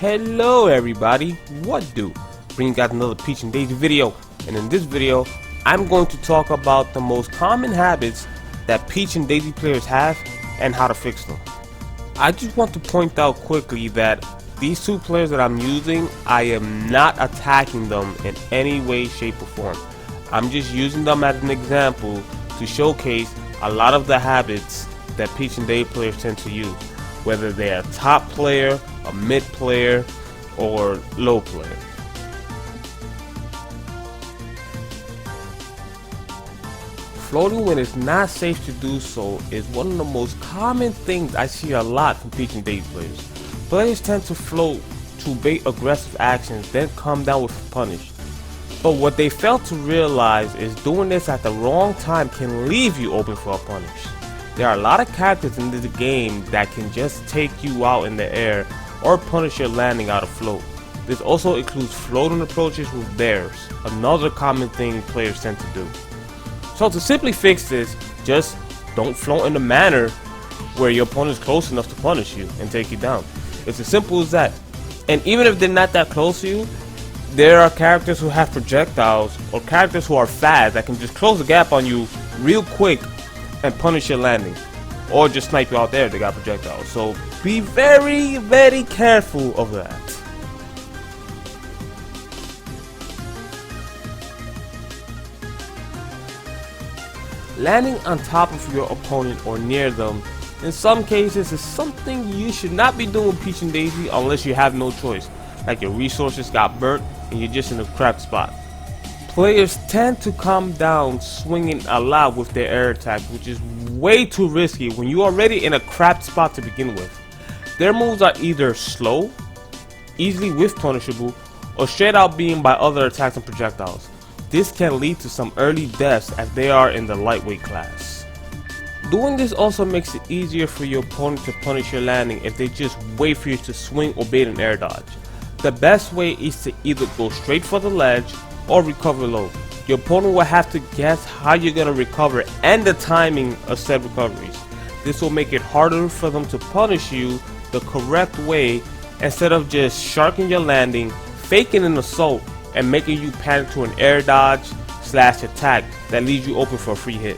Hello everybody, what do? Bringing out another Peach and Daisy video, and in this video I'm going to talk about the most common habits that Peach and Daisy players have and how to fix them. I just want to point out quickly that these two players that I'm using, I am not attacking them in any way, shape or form. I'm just using them as an example to showcase a lot of the habits that Peach and Daisy players tend to use, whether they're a top player, a mid player, or low player. Floating when it's not safe to do so is one of the most common things I see a lot from Peach and Daisy players. Players tend to float to bait aggressive actions, then come down with punish. But what they fail to realize is doing this at the wrong time can leave you open for a punish. There are a lot of characters in this game that can just take you out in the air or punish your landing out of float. This also includes floating approaches with bears, another common thing players tend to do. So to simply fix this, just don't float in a manner where your opponent is close enough to punish you and take you down. It's as simple as that. And even if they're not that close to you, there are characters who have projectiles or characters who are fast that can just close the gap on you real quick and punish your landing, or just snipe you out there if they got projectiles. So be very, very careful of that. Landing on top of your opponent or near them in some cases is something you should not be doing with Peach and Daisy unless you have no choice, like your resources got burnt and you're just in a crap spot. Players tend to come down swinging a lot with their air attack, which is way too risky when you're already in a crap spot to begin with. Their moves are either slow, easily whiff punishable, or straight out beaten by other attacks and projectiles. This can lead to some early deaths as they are in the lightweight class. Doing this also makes it easier for your opponent to punish your landing if they just wait for you to swing or bait an air dodge. The best way is to either go straight for the ledge or recover low. Your opponent will have to guess how you're going to recover and the timing of said recoveries. This will make it harder for them to punish you the correct way instead of just sharking your landing, faking an assault, and making you panic to an air dodge / attack that leaves you open for a free hit.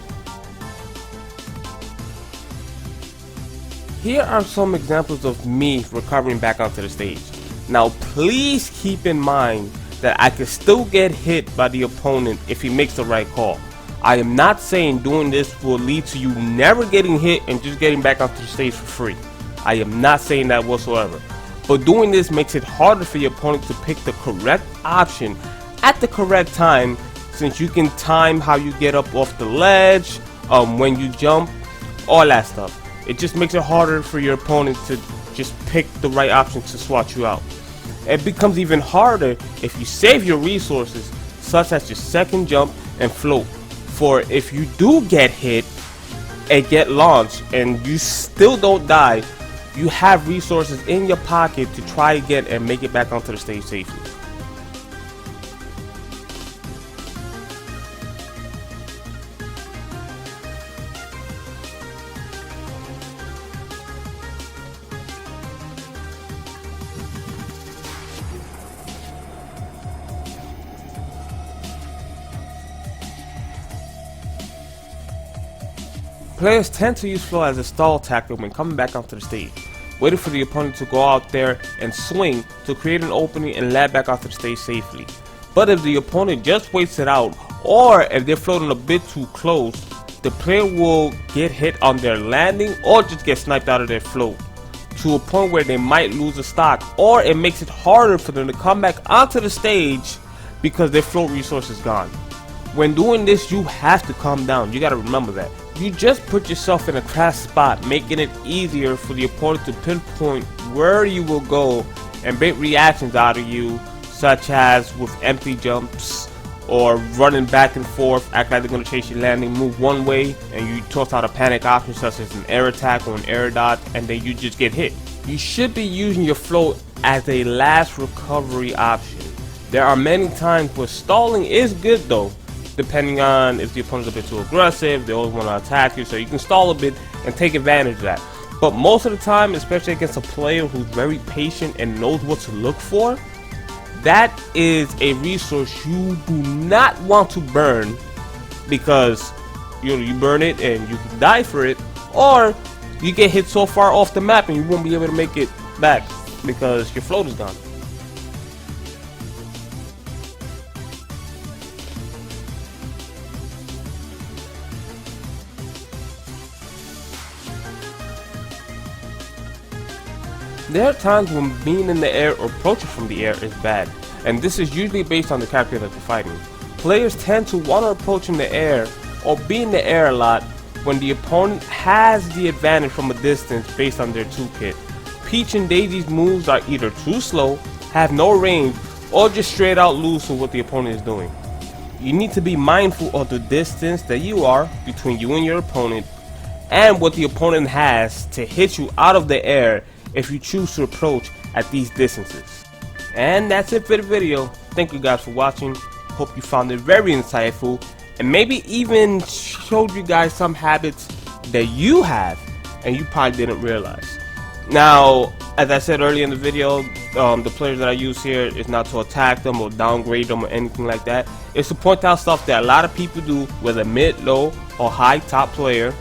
Here are some examples of me recovering back onto the stage. Now please keep in mind that I can still get hit by the opponent if he makes the right call. I am not saying doing this will lead to you never getting hit and just getting back onto the stage for free. I am not saying that whatsoever. But doing this makes it harder for your opponent to pick the correct option at the correct time, since you can time how you get up off the ledge, when you jump, all that stuff. It just makes it harder for your opponent to just pick the right option to swat you out. It becomes even harder if you save your resources, such as your second jump and float, for if you do get hit and get launched and you still don't die, you have resources in your pocket to try again and make it back onto the stage safely. Players tend to use flow as a stall tactic when coming back onto the stage, waiting for the opponent to go out there and swing to create an opening and land back onto the stage safely. But if the opponent just waits it out, or if they're floating a bit too close, the player will get hit on their landing or just get sniped out of their float, to a point where they might lose a stock, or it makes it harder for them to come back onto the stage because their float resource is gone. When doing this, you have to calm down. You gotta remember that. You just put yourself in a crap spot, making it easier for the opponent to pinpoint where you will go and bait reactions out of you, such as with empty jumps or running back and forth, act like they're going to chase your landing, move one way and you toss out a panic option such as an air attack or an air dodge, and then you just get hit. You should be using your float as a last recovery option. There are many times where stalling is good though, depending on if the opponent's a bit too aggressive, they always want to attack you, so you can stall a bit and take advantage of that. But most of the time, especially against a player who's very patient and knows what to look for, that is a resource you do not want to burn, because you burn it and you can die for it, or you get hit so far off the map and you won't be able to make it back because your float is gone. There are times when being in the air or approaching from the air is bad, and this is usually based on the character that you're fighting. Players tend to want to approach in the air or be in the air a lot when the opponent has the advantage from a distance based on their toolkit. Peach and Daisy's moves are either too slow, have no range, or just straight out lose to what the opponent is doing. You need to be mindful of the distance that you are between you and your opponent, and what the opponent has to hit you out of the air if you choose to approach at these distances. And that's it for the video. Thank you guys for watching. Hope you found it very insightful, and maybe even showed you guys some habits that you have and you probably didn't realize. Now, as I said earlier in the video, the players that I use here is not to attack them or downgrade them or anything like that. It's to point out stuff that a lot of people do, whether mid, low, or high top player,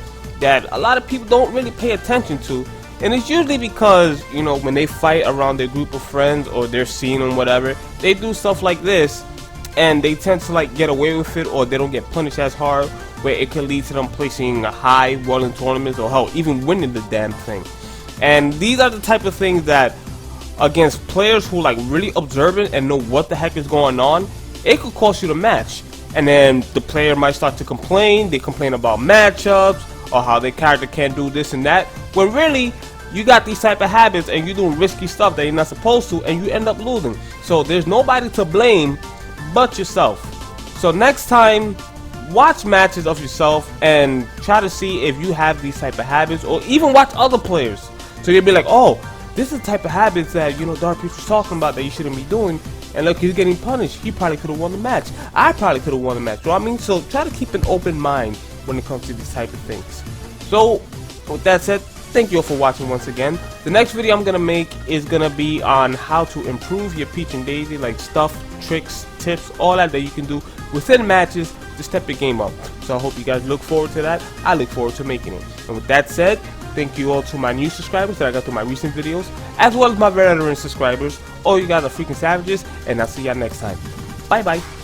that a lot of people don't really pay attention to. And it's usually because, you know, when they fight around their group of friends or their scene or whatever, they do stuff like this, and they tend to like get away with it, or they don't get punished as hard, where it can lead to them placing a high well in tournaments, or hell, even winning the damn thing. And these are the type of things that, against players who like really observant and know what the heck is going on, it could cost you the match. And then the player might start to complain. They complain about matchups or how their character can't do this and that, when really you got these type of habits and you're doing risky stuff that you're not supposed to, and you end up losing. So there's nobody to blame but yourself. So next time, watch matches of yourself and try to see if you have these type of habits, or even watch other players. So you'll be like, oh, this is the type of habits that, you know, Dark.Pch was talking about that you shouldn't be doing, and look, he's getting punished. He probably could have won the match. I probably could have won the match. You know what I mean? So try to keep an open mind when it comes to these type of things. So with that said, thank you all for watching once again. The next video I'm gonna make is gonna be on how to improve your Peach and Daisy, like stuff, tricks, tips, all that you can do within matches to step your game up. So I hope you guys look forward to that. I look forward to making it. And with that said, thank you all to my new subscribers that I got through my recent videos, as well as my veteran subscribers. All you guys are freaking savages, and I'll see y'all next time. Bye bye.